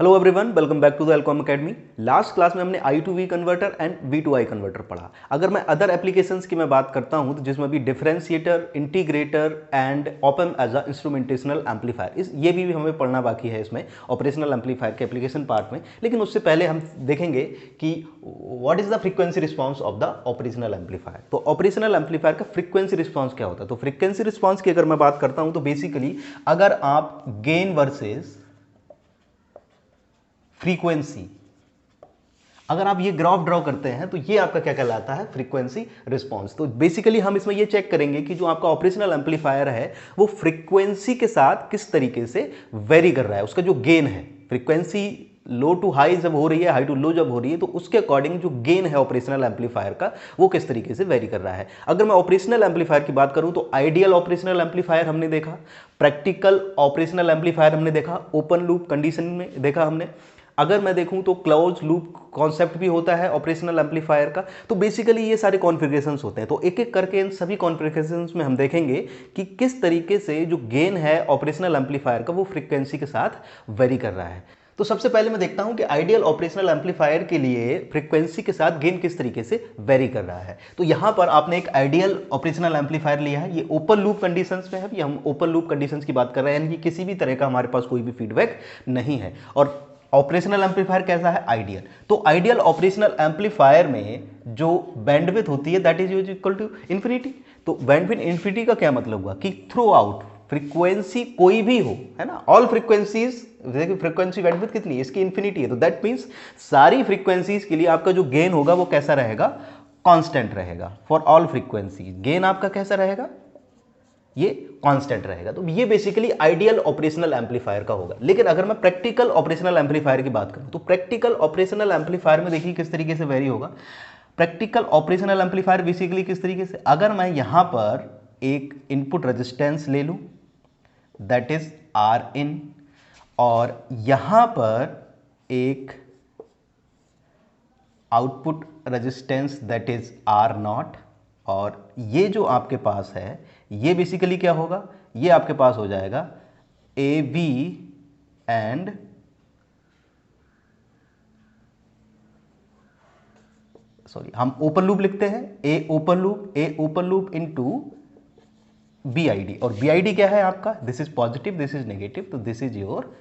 Hello everyone, welcome back to the Elcom academy. Last class में हमने I to V converter and V to I converter पढ़ा। अगर मैं other applications की मैं बात करता हूं तो जिसमें भी differentiator, integrator and op amp as a instrumentational amplifier, इस ये भी हमें पढ़ना बाकी है इसमें ऑपरेशनल एम्पलीफायर के एप्लीकेशन पार्ट में। लेकिन उससे पहले हम देखेंगे कि what is the frequency response of the operational amplifier. तो ऑपरेशनल एम्पलीफायर का फ्रीक्वेंसी रिस्पॉन्स क्या होता है? तो फ्रीक्वेंसी रिस्पॉन्स की अगर मैं बात करता हूं तो बेसिकली अगर आप गेन वर्सेस फ्रीक्वेंसी, अगर आप ये ग्राफ ड्रॉ करते हैं तो ये आपका क्या कहलाता है? Frequency response. तो बेसिकली हम इसमें ये चेक करेंगे कि जो आपका ऑपरेशनल एम्पलीफायर है वो फ्रीक्वेंसी के साथ किस तरीके से वेरी कर रहा है। उसका जो गेन है, फ्रीक्वेंसी लो टू हाई जब हो रही है, हाई टू लो जब हो रही है, तो उसके अकॉर्डिंग जो गेन है ऑपरेशनल एम्पलीफायर का वो किस तरीके से वेरी कर रहा है। अगर मैं ऑपरेशनल एम्पलीफायर की बात करूं तो आइडियल ऑपरेशनल एम्पलीफायर हमने देखा, प्रैक्टिकल ऑपरेशनल एम्पलीफायर हमने देखा, ओपन लूप कंडीशन में देखा हमने। अगर मैं देखूं तो क्लोज लूप कॉन्सेप्ट भी होता है ऑपरेशनल एम्पलीफायर का। तो बेसिकली ये सारे कॉन्फ़िगरेशंस होते हैं। तो एक एक करके इन सभी कॉन्फ़िगरेशंस में हम देखेंगे कि किस तरीके से जो गेन है ऑपरेशनल एम्पलीफायर का वो फ्रीक्वेंसी के साथ वेरी कर रहा है। तो सबसे पहले मैं देखता हूं कि आइडियल ऑपरेशनल एम्पलीफायर के लिए फ्रीक्वेंसी के साथ गेन किस तरीके से वेरी कर रहा है। तो यहां पर आपने एक आइडियल ऑपरेशनल एम्पलीफायर लिया है, ये ओपन लूप कंडीशंस में है। ये हम ओपन लूप कंडीशंस की बात कर रहे हैं, यानी कि किसी भी तरह का हमारे पास कोई भी फीडबैक नहीं है। और ऑपरेशनल एम्पलीफायर कैसा है? आइडियल। तो आइडियल ऑपरेशनल एम्पलीफायर में जो बैंडविड्थ होती है that is equal to infinity. तो बैंडविड्थ इंफिनिटी का क्या मतलब हुआ कि थ्रू आउट फ्रीक्वेंसी कोई भी हो, है ना, ऑल फ्रीक्वेंसीज, देखिए फ्रीक्वेंसी बैंडविड्थ कितनी है इसकी? इंफिनिटी है। तो दैट मींस सारी फ्रीक्वेंसीज के लिए आपका जो गेन होगा वो कैसा रहेगा? कांस्टेंट रहेगा। फॉर ऑल फ्रीक्वेंसी गेन आपका कैसा रहेगा? ये कांस्टेंट रहेगा। तो ये बेसिकली आइडियल ऑपरेशनल एम्पलीफायर का होगा। लेकिन अगर मैं प्रैक्टिकल ऑपरेशनल एम्पलीफायर की बात करूं तो प्रैक्टिकल ऑपरेशनल एम्पलीफायर में देखिए किस तरीके से वेरी होगा। प्रैक्टिकल ऑपरेशनल एम्पलीफायर बेसिकली किस तरीके से, अगर मैं यहां पर एक इनपुट रेजिस्टेंस ले लूं दैट इज आर इन, और यहां पर एक output resistance that is R naught, और ये जो आपके पास है ये बेसिकली क्या होगा? ये आपके पास हो जाएगा ए बी एंड हम ओपन लूप लिखते हैं, A open loop into B I D. और बी आई डी क्या है आपका? This is positive, this is negative, तो this is your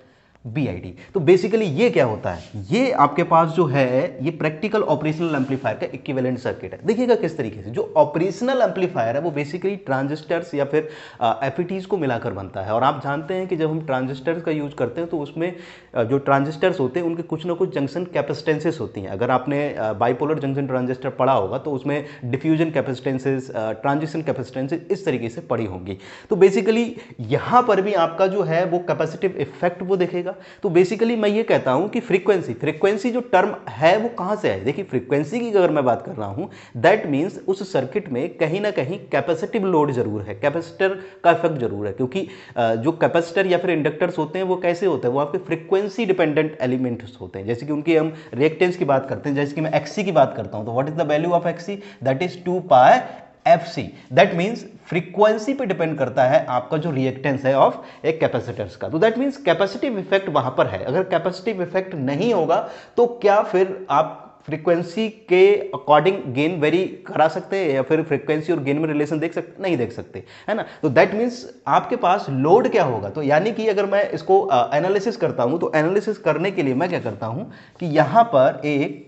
B I D. तो बेसिकली ये क्या होता है? ये आपके पास जो है ये प्रैक्टिकल ऑपरेशनल एम्पलीफायर का इक्विवेलेंट सर्किट है। देखिएगा किस तरीके से जो ऑपरेशनल एम्पलीफायर है वो बेसिकली ट्रांजिस्टर्स या फिर एफईटीज को मिलाकर बनता है। और आप जानते हैं कि जब हम ट्रांजिस्टर्स का यूज करते हैं तो उसमें जो ट्रांजिस्टर्स होते हैं उनके कुछ ना कुछ जंक्शन कैपेसिटेंसेस होती हैं। अगर आपने बाइपोलर जंक्शन ट्रांजिस्टर पढ़ा होगा तो उसमें डिफ्यूजन कैपेसिटेंसेस, ट्रांजिशन कैपेसिटेंसेस इस तरीके से पड़ी होंगी। तो बेसिकली यहां पर भी आपका जो है वो कैपेसिटिव इफेक्ट वो देखेगा। तो बेसिकली मैं ये कहता हूं कि फ्रीक्वेंसी जो टर्म है वो कहां से है? देखिए फ्रीक्वेंसी की अगर मैं बात कर रहा हूं दैट मींस उस सर्किट में कहीं ना कहीं कैपेसिटिव लोड जरूर है, कैपेसिटर का इफेक्ट जरूर है। क्योंकि जो कैपेसिटर या फिर इंडक्टर्स होते हैं वो कैसे होते हैं? वो आपके फ्रीक्वेंसी डिपेंडेंट एलिमेंट्स होते हैं। जैसे कि उनकी हम रिएक्टेंस की बात करते हैं, जैसे कि मैं एक्सी की बात करता हूं तो what is the value of XC? That is 2 pi F C. That means frequency पे डिपेंड करता है आपका जो रिएक्टेंस है ऑफ एक कैपेसिटर्स का। तो दैट मीन्स कैपेसिटिव इफेक्ट वहां पर है। अगर कैपेसिटिव इफेक्ट नहीं होगा तो क्या फिर आप फ्रीक्वेंसी के अकॉर्डिंग गेन वेरी करा सकते हैं या फिर फ्रीक्वेंसी और गेन में रिलेशन देख सकते? नहीं देख सकते, है ना। तो दैट मीन्स आपके पास लोड क्या होगा? तो यानी कि अगर मैं इसको एनालिसिस करता हूं तो एनालिसिस करने के लिए मैं क्या करता हूं कि यहां पर एक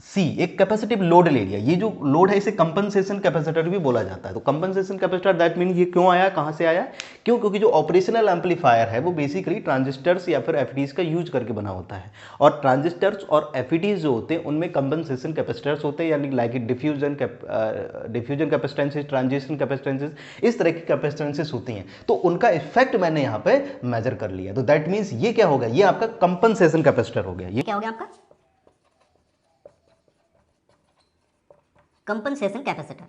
सी एक कैपेसिटिव लोड ले लिया। ये जो लोड है इसे कंपनसेशन कैपेसिटर भी बोला जाता है। तो कंपनसेशन कैपेसिटर दैट मीन ये क्यों आया, कहां से आया? क्यों? क्योंकि जो ऑपरेशनल एम्पलीफायर है वो बेसिकली ट्रांजिस्टर्स या फिर एफईटीज का यूज करके बना होता है। और ट्रांजिस्टर्स और एफईटीज जो होते हैं उनमें कंपनसेशन कैपेसिटर्स होते हैं, यानी लाइक डिफ्यूजन कैपेसिटेंसेस, ट्रांजिशन कैपेसिटेंसेस, इस तरह की कैपेसिटेंसेस होती हैं। तो उनका इफेक्ट मैंने यहां पे मेजर कर लिया। तो दैट मीन्स ये क्या होगा? ये आपका कंपनसेशन कैपेसिटर हो गया। ये क्या हो गया आपका? Compensation capacitor.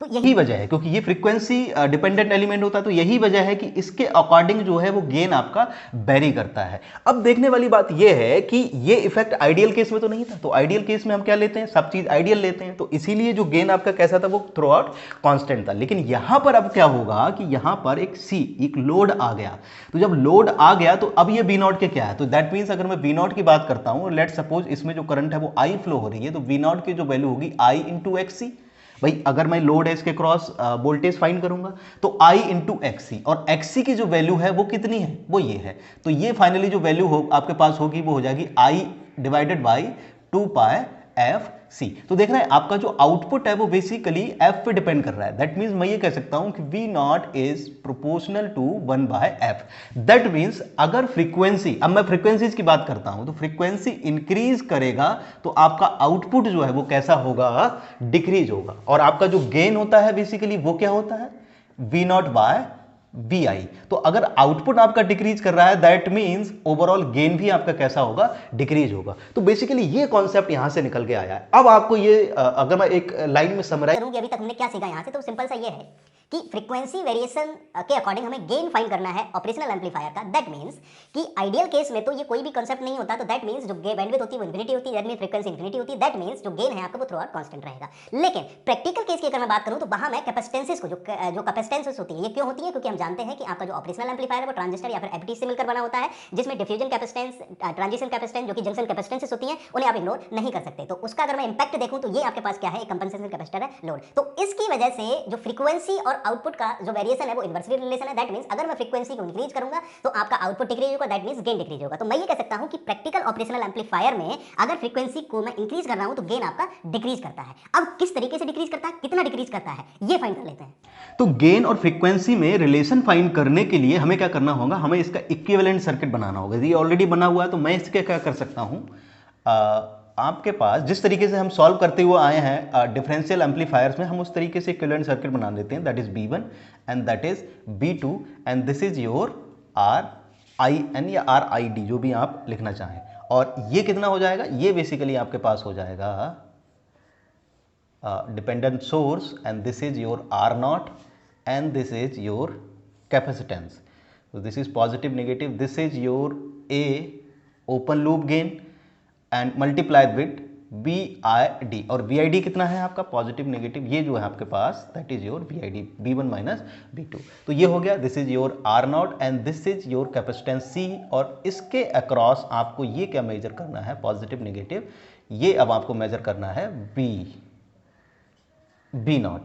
तो यही वजह है, क्योंकि ये फ्रीक्वेंसी डिपेंडेंट एलिमेंट होता है, तो यही वजह है कि इसके अकॉर्डिंग जो है वो गेन आपका वेरी करता है। अब देखने वाली बात ये है कि ये इफेक्ट आइडियल केस में तो नहीं था, तो आइडियल केस में हम क्या लेते हैं, सब चीज आइडियल लेते हैं, तो इसीलिए जो गेन आपका कैसा था, वो थ्रू आउट कॉन्स्टेंट था। लेकिन यहां पर अब क्या होगा कि यहां पर एक सी, एक लोड आ गया, तो जब लोड आ गया तो अब ये वी नॉट के क्या है, तो दैट मीन्स अगर मैं वी नॉट की बात करता हूं, लेट सपोज इसमें जो करंट है वो आई फ्लो हो रही है, तो वी नॉट की जो वैल्यू होगी आई इंटू एक्स सी। भाई अगर मैं लोड है इसके क्रॉस वोल्टेज फाइंड करूंगा तो I इंटू एक्सी, और एक्सी की जो वैल्यू है वो कितनी है, वो ये है, तो ये फाइनली जो वैल्यू हो आपके पास होगी वो हो जाएगी I divided by 2 pi F C. तो देख रहे हैं आपका जो आउटपुट है वो बेसिकली एफ पे डिपेंड कर रहा है। दैट मीन्स मैं ये कह सकता हूं कि V naught is proportional to 1 by F. That means अगर फ्रीक्वेंसी, अब मैं फ्रीक्वेंसीज की बात करता हूं, तो फ्रीक्वेंसी इंक्रीज करेगा तो आपका आउटपुट जो है वो कैसा होगा, डिक्रीज होगा, और आपका जो गेन होता है बेसिकली वो क्या होता है, वी नॉट बाय वी आई। तो अगर आउटपुट आपका डिक्रीज कर रहा है दैट मींस ओवरऑल गेन भी आपका कैसा होगा, डिक्रीज होगा। तो बेसिकली ये कॉन्सेप्ट यहां से निकल के आया है। अब आपको ये अगर मैं एक लाइन में समराइज करूंगी अभी तक हमने क्या सीखा यहां से, तो सिंपल सा ये है कि फ्रीक्वेंसी वेरिएशन के अकॉर्डिंग हमें गेन फाइंड करना है ऑपरेशनल एम्पलीफायर का। दैट मींस कि आइडियल केस में तो ये कोई भी कांसेप्ट नहीं होता, तो दैट मींस जो बैंडविड्थ होती है वो इंफिनिटी होती है, दैट मींस फ्रीक्वेंसी इंफिनिटी होती है, दैट मींस जो गेन है आपका वो थ्रू आउट कांस्टेंट रहेगा। लेकिन प्रैक्टिकल केस की अगर मैं बात करूं तो वहां मैं कैपेसिटेंसेस को, जो कैपेसिटेंसेस होती है, ये क्यों होती है, क्योंकि हम जानते हैं कि आपका जो ऑपरेशनल एम्पलीफायर है वो ट्रांजिस्टर या फिर एफईटी से मिलकर बना होता है, जिसमें डिफ्यूजन कैपेसिटेंस, ट्रांजिशन कैपेसिटेंस, जो कि जंक्शन कैपेसिटेंसेस होती हैं, उन्हें आप इग्नोर नहीं कर सकते। तो उसका अगर मैं इंपैक्ट देखूं तो ये आपके पास क्या है, एक कंपनसेशन कैपेसिटर है, लोड। तो इसकी वजह से जो फ्रीक्वेंसी और आउटपुट का जो वेरिएशन है वो इनवर्सली रिलेशन है। दैट मींस अगर मैं फ्रीक्वेंसी को इंक्रीज करूंगा तो आपका आउटपुट डिक्रीज होगा, दैट मींस गेन डिक्रीज होगा। तो मैं ये कह सकता हूं कि प्रैक्टिकल ऑपरेशनल एम्पलीफायर में अगर फ्रीक्वेंसी को मैं इंक्रीज कर रहा हूं तो गेन आपका डिक्रीज करता है। अब किस तरीके से डिक्रीज करता है, कितना डिक्रीज करता है, ये फाइंड कर लेते हैं। तो गेन और फ्रीक्वेंसी में रिलेशन फाइंड करने के लिए हमें क्या करना होगा, हमें इसका इक्विवेलेंट सर्किट बनाना होगा। ये ऑलरेडी बना हुआ है, तो मैं इसके क्या कर सकता हूं, आपके पास जिस तरीके से हम सॉल्व करते हुए आए हैं डिफरेंशियल एम्पलीफायर्स में, हम उस तरीके से इक्विवेलेंट सर्किट बना देते हैं। That is B1 and that is B2 and this is your RIN या RID, जो भी आप लिखना चाहें। और ये कितना हो जाएगा, ये बेसिकली आपके पास हो जाएगा dependent source and this is your R0 and this is your capacitance. So this is positive negative, this is your A open loop gain and multiplied with VID, और VID कितना है आपका, पॉजिटिव नेगेटिव, ये जो है आपके पास that is your VID B1 minus B2। तो ये हो गया, this is your R0 and this is your capacitance C, और इसके अक्रॉस आपको ये क्या मेजर करना है, पॉजिटिव नेगेटिव, ये अब आपको मेजर करना है B0।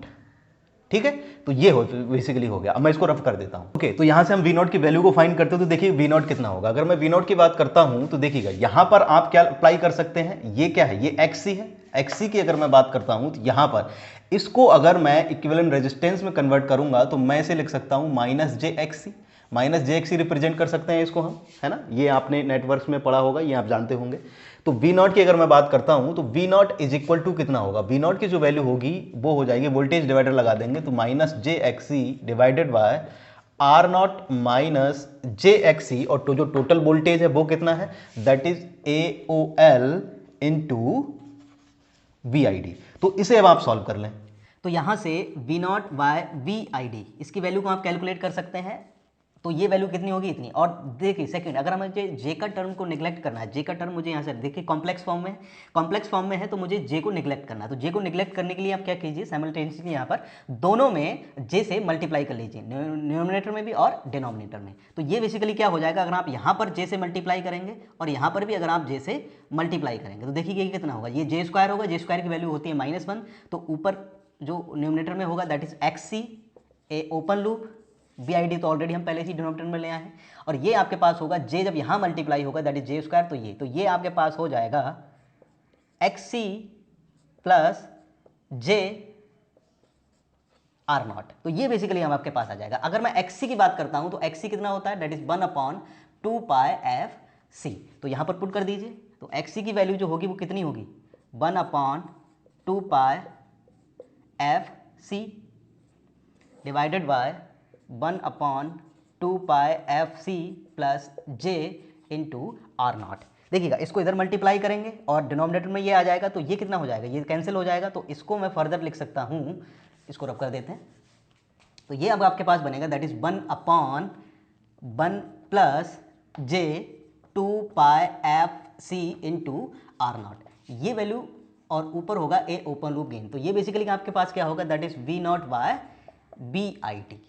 ठीक है, तो ये हो बेसिकली हो गया। अब मैं इसको रफ कर देता हूं। ओके, तो यहां से हम V0 की वैल्यू को फाइंड करते हो, तो देखिए V0 कितना होगा। अगर मैं V0 की बात करता हूं तो देखिएगा यहां पर आप क्या अप्लाई कर सकते हैं, ये क्या है, ये XC है। XC की अगर मैं बात करता हूं तो यहां पर इसको अगर मैं इक्विवेलेंट रेजिस्टेंस में कन्वर्ट करूंगा तो मैं इसे लिख सकता हूं -jXC। -jXC रिप्रेजेंट कर सकते हैं इसको हम, है ना, ये आपने नेटवर्क्स में पढ़ा होगा, ये आप जानते होंगे। तो V0 की अगर मैं बात करता हूं तो V0 इज इक्वल टू कितना होगा, V0 की जो वैल्यू होगी वो हो जाएगी, वोल्टेज डिवाइडर लगा देंगे, तो -jXC divided by R0 minus jXC, और तो जो टोटल वोल्टेज है वो कितना है, that is AOL into VID। तो इसे अब आप सॉल्व कर लें, तो यहां से V0 बाय VID, इसकी वैल्यू को आप कैलकुलेट कर सकते हैं। तो ये वैल्यू कितनी होगी, इतनी। और देखिए सेकंड, अगर मुझे जे का टर्म को निगलेक्ट करना है, जे का टर्म मुझे यहाँ से देखिए कॉम्प्लेक्स फॉर्म में है, तो मुझे जे को निगलेक्ट करना है। तो जे को निगलेक्ट करने के लिए आप क्या कीजिए, साइमल्टेनियसली यहाँ पर दोनों में जे से मल्टीप्लाई कर लीजिए, न्यूमरेटर में भी और डिनोमिनेटर में। तो ये बेसिकली क्या हो जाएगा, अगर आप यहाँ पर जे से मल्टीप्लाई करेंगे और यहाँ पर भी अगर आप जे से मल्टीप्लाई करेंगे तो देखिए ये कितना होगा, ये जे स्क्वायर होगा, जे स्क्वायर की वैल्यू होती है -1, तो ऊपर जो न्यूमरेटर में होगा that is XC, A open loop, VID तो ऑलरेडी हम पहले ही डिनोमिनेटर में ले आए हैं, और ये आपके पास होगा J, जब यहाँ मल्टीप्लाई होगा दैट इज जे स्क्वायर, तो ये आपके पास हो जाएगा XC प्लस J R0। तो ये बेसिकली हम आपके पास आ जाएगा। अगर मैं XC की बात करता हूं तो XC कितना होता है, दैट इज 1/2 पाई FC। तो यहाँ पर पुट कर दीजिए, तो XC की वैल्यू जो होगी वो कितनी होगी, 1/2 पाई FC divided by 1/2 pi FC plus J into R0। देखिएगा इसको इधर मल्टीप्लाई करेंगे और डिनोमिनेटर में ये आ जाएगा, तो ये कितना हो जाएगा, ये कैंसिल हो जाएगा। तो इसको मैं फर्दर लिख सकता हूँ, इसको रब कर देते हैं। तो ये अब आपके पास बनेगा that is 1/1 plus J 2 pi F C into R naught, ये वैल्यू, और ऊपर होगा ए ओपन लूप गेन। तो ये बेसिकली आपके पास क्या होगा that is V naught by B I T.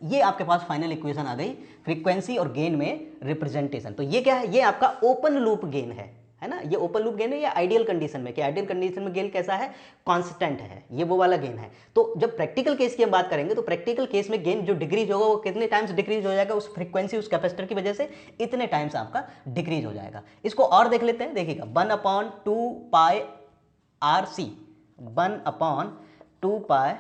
ये आपके पास फाइनल इक्वेशन आ गई फ्रीक्वेंसी और गेन में रिप्रेजेंटेशन। तो ये क्या है, ये आपका ओपन लूप गेन है ना, ये ओपन लूप गेन है। ये आइडियल कंडीशन में, क्या आइडियल कंडीशन में गेन कैसा है, कांस्टेंट है, ये वो वाला गेन है। तो जब प्रैक्टिकल केस की हम बात करेंगे तो प्रैक्टिकल केस में गेन जो डिक्रीज होगा वो कितने टाइम्स डिक्रीज हो जाएगा, उस फ्रीक्वेंसी उस कैपेसिटर की वजह से इतने टाइम्स आपका डिक्रीज हो जाएगा। इसको और देख लेते हैं, देखिएगा 1/2 pi R C, 1/2 pi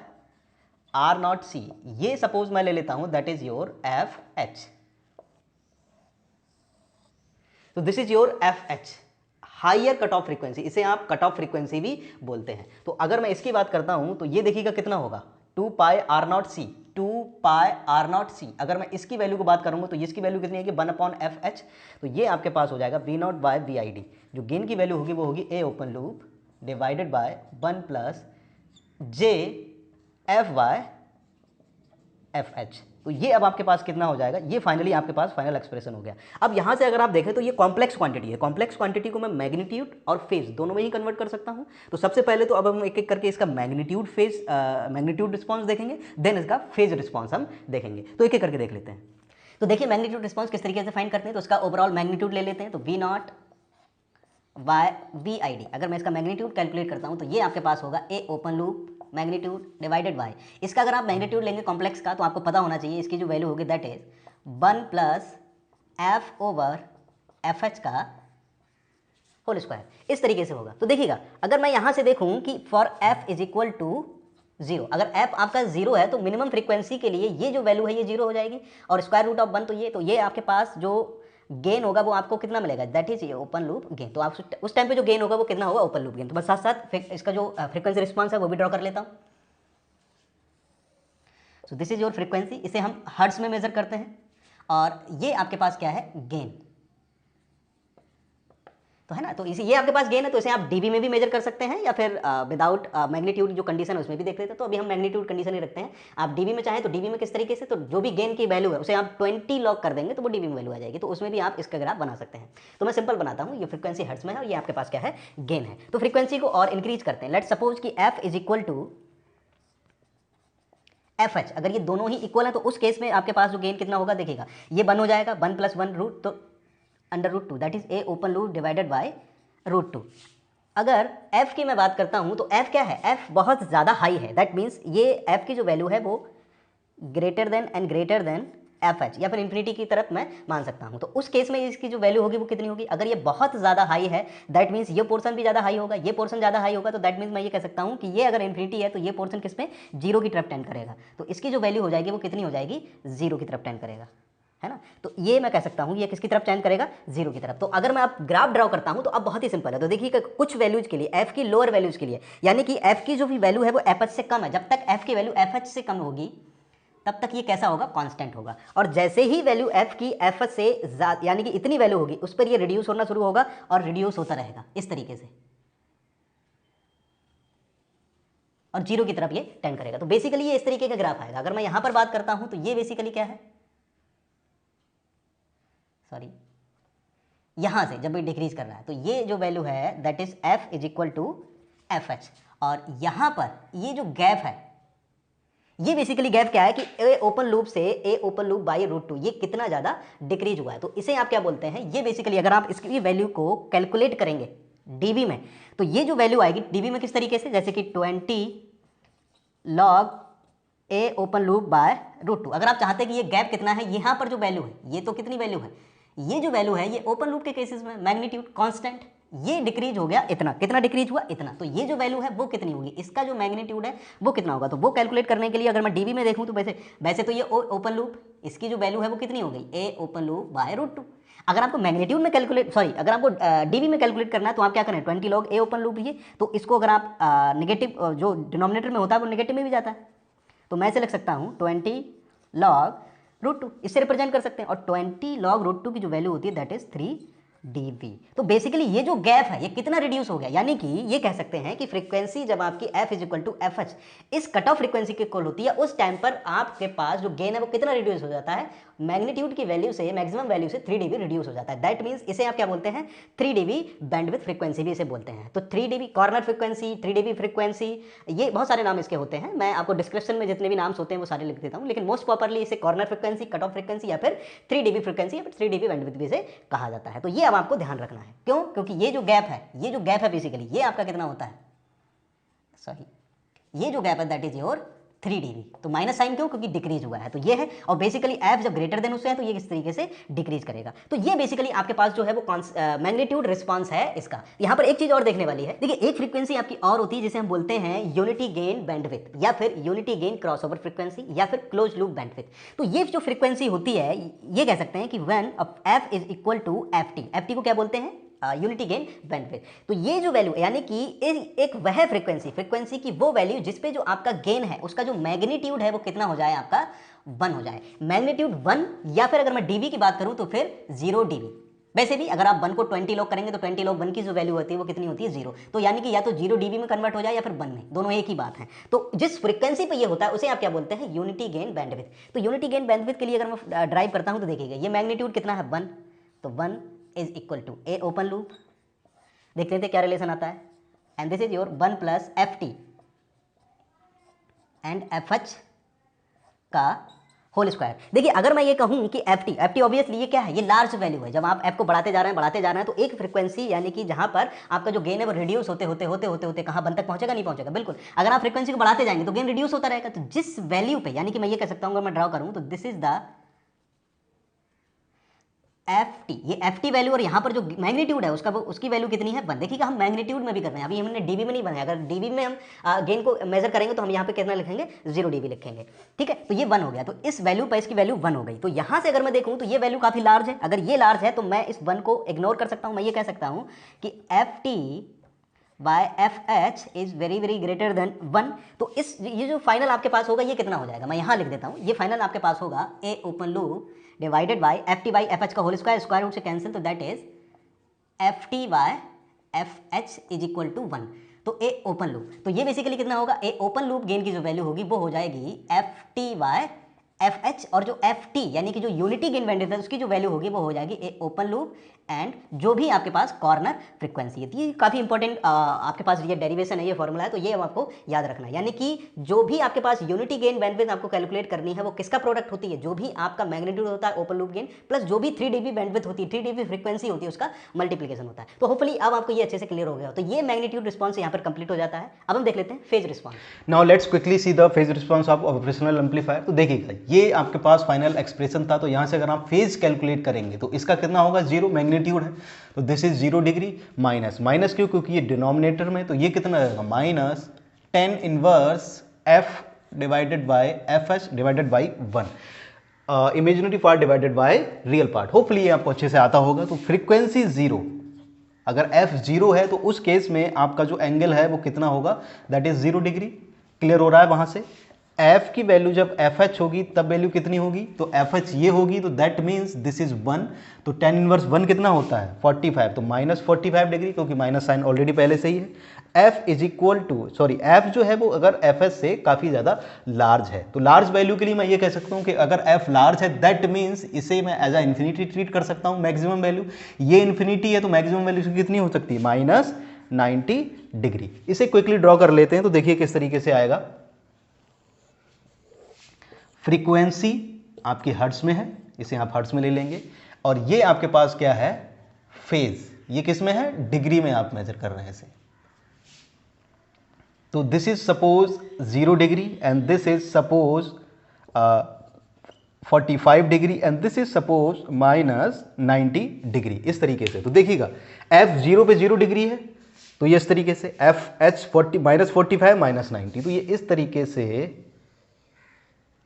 R naught C, ये सपोज मैं ले लेता हूं that is your F H. तो this is your F H, higher cut off frequency, इसे आप कट ऑफ फ्रीक्वेंसी भी बोलते हैं। तो अगर मैं इसकी बात करता हूं तो ये देखिएगा कितना होगा 2 pi R naught C, 2 pi R naught C. अगर मैं इसकी वैल्यू को बात करूंगा तो इसकी वैल्यू कितनी है कि 1/f(h), तो ये आपके पास हो जाएगा v naught by V I D. जो गेन की वैल्यू होगी वो होगी A open loop divided by 1 plus J F by F H. तो ये अब आपके पास कितना हो जाएगा, ये फाइनली आपके पास फाइनल एक्सप्रेशन हो गया। अब यहां से अगर आप देखें तो ये कॉम्प्लेक्स क्वांटिटी है, कॉम्प्लेक्स क्वांटिटी को मैं मैग्नीट्यूड और फेज दोनों में ही कन्वर्ट कर सकता हूं। तो सबसे पहले तो अब हम एक एक करके इसका मैग्नीट्यूड फेज मैग्नीट्यूड रिस्पॉन्स देखेंगे, देन इसका फेज रिस्पॉन्स हम देखेंगे। तो एक एक करके देख लेते हैं। तो देखिए मैग्नीट्यूड रिस्पॉन्स किस तरीके से फाइंड करते हैं, तो उसका ओवरऑल मैग्नीट्यूड ले लेते हैं। तो V naught by V I D, अगर मैं इसका मैग्नीट्यूड कैलकुलेट करता हूं तो ये आपके पास होगा A open loop magnitude divided by, इसका अगर आप मैग्नीट्यूड लेंगे कॉम्प्लेक्स का तो आपको पता होना चाहिए इसकी जो वैल्यू होगी that is 1 plus F over F H का होल स्क्वायर, इस तरीके से होगा। तो देखिएगा अगर मैं यहां से देखूं कि for F is equal to 0, अगर एफ आपका 0 है तो मिनिमम फ्रीक्वेंसी के लिए ये जो वैल्यू है ये 0 हो जाएगी, और स्क्वायर रूट ऑफ 1 तो ये आपके पास जो गेन होगा वो आपको कितना मिलेगा दैट इज ये ओपन लूप गेन। तो आप उस टाइम पे जो गेन होगा वो कितना होगा, ओपन लूप गेन। तो बस साथ साथ इसका जो फ्रीक्वेंसी रिस्पांस है वो भी ड्रॉ कर लेता हूं। So this is your frequency, इसे हम हर्ट्ज में मेजर करते हैं, और ये आपके पास क्या है गेन, तो है ना। तो इसी ये आपके पास गेन है, तो इसे आप डीबी में भी मेजर कर सकते हैं या फिर विदाउट मैग्नीट्यूड जो कंडीशन है उसमें भी देख लेते हैं। तो अभी हम मैग्नीट्यूड कंडीशन ही रखते हैं। आप डीबी में चाहें तो डीबी में किस तरीके से, तो जो भी गेन की वैल्यू है उसे आप 20 लॉग कर देंगे तो वो डीबी में वैल्यू आ जाएगी। तो उसमें भी आप इसका ग्राफ बना सकते हैं। तो मैं सिंपल बनाता हूँ, ये फ्रीक्वेंसी हर्ट्ज में है और ये आपके पास क्या है गेन है। तो फ्रीक्वेंसी को और इंक्रीज करते हैं। लेट्स सपोज कि F is equal to F H, अगर ये दोनों ही इक्वल है तो उस केस में आपके पास जो गेन कितना होगा देखिएगा, ये 1 हो जाएगा, 1 प्लस 1 रूट, तो under root 2 that is A open loop divided by root 2। अगर f की मैं बात करता हूं तो f क्या है, f बहुत ज़्यादा हाई है, दैट मीन्स ये f की जो वैल्यू है वो greater than and greater than F H, या फिर इन्फिनिटी की तरफ मैं मान सकता हूं। तो उस केस में इसकी जो वैल्यू होगी वो कितनी होगी, अगर ये बहुत ज़्यादा हाई है दैट मीन्स ये पोर्सन भी ज़्यादा हाई होगा, ये पोर्सन ज़्यादा हाई होगा, तो दैट मीन्स मैं ये कह सकता हूं कि ये अगर इन्फिनिटी है तो ये पोर्सन किस में 0 की तरफ टेंड करेगा। तो इसकी जो वैल्यू हो जाएगी वो कितनी हो जाएगी, 0 की तरफ टेंड करेगा, है ना। तो ये मैं कह सकता हूं ये किसकी तरफ टेंड करेगा, 0 की तरफ। तो अगर मैं अब ग्राफ ड्रॉ करता हूं तो अब बहुत ही सिंपल है। तो देखिए कुछ वैल्यूज के लिए, f की लोअर वैल्यूज के लिए, यानी कि f की जो भी वैल्यू है वो fh से कम है, जब तक f की वैल्यू fh से कम होगी तब तक ये कैसा होगा, कांस्टेंट होगा। और जैसे ही वैल्यू f की fh से यानी कि इतनी वैल्यू होगी उस पर ये रिड्यूस होना शुरू होगा और रिड्यूस होता रहेगा इस तरीके से, और 0 की तरफ ये टेंड करेगा। तो बेसिकली ये इस तरीके का ग्राफ आएगा। अगर मैं यहां पर बात करता हूं तो ये बेसिकली क्या है, सॉरी, यहां से जब भी डिक्रीज कर रहा है तो ये जो वैल्यू है that is f is equal to F H, और यहां पर ये जो गैप है ये बेसिकली गैप क्या है कि ए ओपन लूप से ए ओपन लूप बाई रूट 2 ये कितना ज़्यादा डिक्रीज हुआ है। तो इसे आप क्या बोलते हैं, ये बेसिकली अगर आप इसकी वैल्यू को कैलकुलेट करेंगे डीबी में तो ये जो वैल्यू आएगी डीबी में किस तरीके से, जैसे कि 20 log A open loop by root 2। अगर आप चाहते हैं कि ये गैप कितना है, यहाँ पर जो वैल्यू है ये तो कितनी वैल्यू है, ये जो वैल्यू है ये ओपन लूप के केसेस में मैग्नीट्यूड कांस्टेंट, ये डिक्रीज हो गया इतना, कितना डिक्रीज हुआ इतना, तो ये जो वैल्यू है वो कितनी होगी, इसका जो मैग्नीट्यूड है वो कितना होगा। तो वो कैलकुलेट करने के लिए अगर मैं डीबी में देखूं तो वैसे तो ये ओपन लूप, इसकी जो वैल्यू है वो कितनी हो गई, ए ओपन लूप बाय रूट 2। अगर आपको मैग्नीट्यूड में कैलकुलेट, सॉरी, अगर आपको डीबी में कैलकुलेट करना है तो आप क्या करें, 20 लॉग ए ओपन लूप ये, तो इसको अगर आप नेगेटिव जो डिनोमिनेटर में होता है वो नेगेटिव में भी जाता है, तो मैं इसे लिख सकता हूँ 20 लॉग रूट 2, इससे रिप्रेजेंट कर सकते हैं। और 20 लॉग रूट 2 की जो वैल्यू होती है दैट इज 3 dB। तो बेसिकली ये जो गैप है ये कितना रिड्यूस हो गया, यानी कि ये कह सकते हैं कि फ्रीक्वेंसी जब आपकी f is equal to F H इस कट ऑफ फ्रीक्वेंसी के इक्वल होती है, उस टाइम पर आपके पास जो गेन है वो कितना रिड्यूस हो जाता है, मैग्नीट्यूड की वैल्यू से, मैक्सिमम वैल्यू से 3 dB रिड्यूस हो जाता है। दैट मीन्स इसे आप क्या बोलते हैं, 3 dB बैंडविड्थ फ्रीक्वेंसी भी इसे बोलते हैं। तो 3 dB corner frequency, 3 dB frequency, ये बहुत सारे नाम इसके होते हैं, मैं आपको डिस्क्रिप्शन में जितने भी नाम्स होते हैं वो सारे लिख देता हूँ, लेकिन मोस्ट प्रॉपरली इसे corner frequency, cut off frequency या फिर 3 dB फ्रीक्वेंसी या फिर 3 dB बैंडविड्थ भी इसे कहा जाता है। तो ये अब आपको ध्यान रखना है, क्यों, क्योंकि ये जो गैप है, ये जो गैप है बेसिकली ये आपका कितना होता है, सॉरी ये जो गैप है दैट इज योर 3 dB। तो माइनस साइन क्यों, क्योंकि डिक्रीज हुआ है, तो ये है। और बेसिकली एफ जब ग्रेटर देन उससे है तो ये किस तरीके से डिक्रीज करेगा। तो ये बेसिकली आपके पास जो है वो मैग्नीट्यूड रिस्पांस है इसका। यहाँ पर एक चीज और देखने वाली है, देखिए एक फ्रीक्वेंसी आपकी और होती है जिसे हम बोलते हैं यूनिटी गेन बैंडविड्थ या फिर यूनिटी गेन क्रॉसओवर फ्रीक्वेंसी या फिर क्लोज लूप बैंडविड्थ। तो ये जो फ्रीक्वेंसी होती है ये कह सकते हैं कि when F is equal to F T को क्या बोलते हैं, यूनिटी गेन बैंडविड्थ। तो ये जो वैल्यू यानी कि एक वह फ्रीक्वेंसी की वो वैल्यू जिस पे जो आपका गेन है उसका जो मैग्नीट्यूड है वो कितना हो जाए, आपका 1 हो जाए, मैग्नीट्यूड 1, या फिर अगर मैं डीबी की बात करूं तो फिर 0 dB। वैसे भी अगर आप 1 को 20 लॉग करेंगे तो 20 लॉग 1 की जो वैल्यू होती है वो कितनी होती है, 0। तो यानी कि या तो 0 dB में कन्वर्ट हो जाए या फिर 1 में, दोनों एक ही बात है। तो जिस फ्रीक्वेंसी पे ये होता है उसे आप क्या बोलते हैं, यूनिटी गेन बैंडविड्थ। तो यूनिटी गेन बैंडविड्थ के लिए अगर मैं ड्राइव करता हूं तो देखिएगा ये मैग्नीट्यूड कितना है, 1, तो 1 is equal to A open loop, देखते थे क्या रिलेशन आता है, and this is your 1 plus F T and F H का होल स्क्वायर। देखिए अगर मैं ये कहूं कि एफ टी ऑब्वियसली ये क्या है, ये लार्ज वैल्यू है। जब आप एफ को बढ़ाते जा रहे हैं तो एक फ्रीक्वेंसी यानी कि जहां पर आपका जो गेन है वो रिड्यूस होते होते कहां 1 तक पहुंचेगा, नहीं पहुंचेगा, बिल्कुल। अगर आप फ्रीक्वेंसी को बढ़ाते जाएंगे तो गेन रिड्यूस होता रहेगा। तो जिस वैल्यू पे, यानी कि मैं ये कह सकता हूं अगर मैं ड्रॉ करूं तो this is the F T, ये एफ टी वैल्यू और यहाँ पर जो मैग्नीट्यूड है उसकी वैल्यू कितनी है, 1। देखिएगा हम मैग्नीट्यूड में भी कर रहे हैं, अभी हमने डीबी में नहीं बनाया। अगर डीबी में हम गेन को मेजर करेंगे तो हम यहाँ पे कितना लिखेंगे, 0 dB लिखेंगे, ठीक है। तो ये 1 हो गया, तो इस वैल्यू पर इसकी वैल्यू 1 हो गई। तो यहाँ से अगर मैं देखूँ तो ये वैल्यू काफी लार्ज है। अगर ये लार्ज है तो मैं इस 1 को इग्नोर कर सकता हूँ, मैं ये कह सकता हूँ कि F T by F H is very very greater than 1। तो ये जो फाइनल आपके पास होगा ये कितना हो जाएगा, मैं यहाँ लिख देता हूँ, ये फाइनल आपके पास होगा A open loop divided by F T by F H का होल स्क्वायर रूट से कैंसिल, तो that is F T by F H is equal to 1। तो ए ओपन लूप, तो ये बेसिकली कितना होगा, ए ओपन लूप गेन की जो वैल्यू होगी वो हो जाएगी F T by F H, और जो एफ टी यानी कि जो यूनिटी गेन बैंडविड्थ है उसकी जो वैल्यू होगी वो हो जाएगी ए ओपन लूप एंड जो भी आपके पास कॉर्नर फ्रीक्वेंसी है। ये काफ़ी इंपॉर्टेंट आपके पास ये डेरिवेशन है, ये फॉर्मूला है, तो ये अब आपको याद रखना है। यानी कि जो भी आपके पास यूनिटी गेन बैंडविड्थ आपको कैलकुलेट करनी है वो किसका प्रोडक्ट होती है, जो भी आपका मैग्नीट्यूड होता है ओपन लूप गेन प्लस जो भी 3 dB बैंडविड्थ होती है, 3 dB फ्रीक्वेंसी होती है, उसका मल्टीप्लीकेशन होता है। तो होपफुली अब आपको ये अच्छे से क्लियर हो गया हो। तो ये मैग्नीट्यूड रिस्पॉन्स यहाँ पर कंप्लीट हो जाता है। अब हम देख लेते हैं phase response. Now let's quickly see the phase response of operational amplifier. तो देखिएगा ये आपके पास फाइनल एक्सप्रेशन था, तो यहाँ से अगर आप फेज कैलकुलेट करेंगे तो इसका कितना होगा, 0 मैग्नीट्यूड है, तो दिस इज 0 डिग्री माइनस क्यों, क्योंकि ये डिनोमिनेटर में, तो ये कितना रहेगा, minus 10 inverse F divided by F H divided by 1, imaginary part divided by real part. Hopefully ये आपको अच्छे से आता होगा। तो फ्रीक्वेंसी 0, अगर एफ 0 है तो उस केस में आपका जो एंगल है वो कितना होगा, दैट इज 0 डिग्री। क्लियर हो रहा है वहां से। एफ की वैल्यू जब एफ एच होगी तब वैल्यू कितनी होगी, तो एफ एच ये होगी, तो दैट मीन्स दिस इज 1। तो 10 इनवर्स 1 कितना होता है, 45, तो माइनस 45 डिग्री, क्योंकि माइनस साइन ऑलरेडी पहले से ही है। F is equal to, sorry F जो है वो अगर एफ एच से काफ़ी ज़्यादा लार्ज है, तो लार्ज वैल्यू के लिए मैं ये कह सकता हूँ कि अगर एफ लार्ज है दैट मीन्स इसे मैं एज अ इन्फिनिटी ट्रीट कर सकता हूँ। मैक्सिमम वैल्यू ये इन्फिनिटी है तो मैक्सिमम वैल्यू कितनी हो सकती है, माइनस 90 डिग्री। इसे क्विकली ड्रॉ कर लेते हैं, तो देखिए किस तरीके से आएगा। फ्रीक्वेंसी आपकी हर्ट्ज में है, इसे आप हर्ट्ज में ले लेंगे, और ये आपके पास क्या है, फेज, ये किस में है, डिग्री में आप मेजर कर रहे हैं इसे। तो this is suppose 0 degree and this is suppose 45 degree and this is suppose minus 90 degree, इस तरीके से। तो देखिएगा एफ 0 पे 0 डिग्री है, तो ये इस तरीके से एफ एच माइनस 45 माइनस 90, तो ये इस तरीके से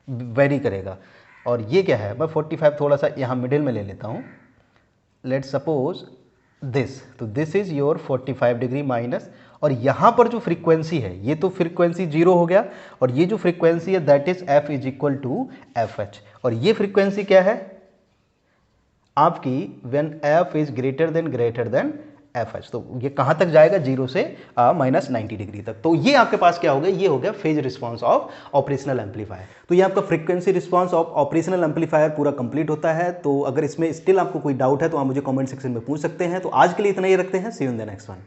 वेरी करेगा। और ये क्या है, मैं 45 थोड़ा सा यहाँ मिडिल में ले लेता हूँ, लेट सपोज दिस, तो this is your 45 degree minus, और यहाँ पर जो फ्रीक्वेंसी है ये तो फ्रीक्वेंसी 0 हो गया, और ये जो फ्रीक्वेंसी है that is F is equal to F H, और ये फ्रीक्वेंसी क्या है, आपकी when F is greater than F H, तो ये कहां तक जाएगा, 0 से -90 डिग्री तक। तो ये आपके पास क्या हो गया, ये हो गया phase response of operational amplifier. तो ये आपका frequency response of operational amplifier पूरा कंप्लीट होता है। तो अगर इसमें स्टिल आपको कोई डाउट है तो आप मुझे कमेंट सेक्शन में पूछ सकते हैं। तो आज के लिए इतना ही रखते हैं, see you in the next one.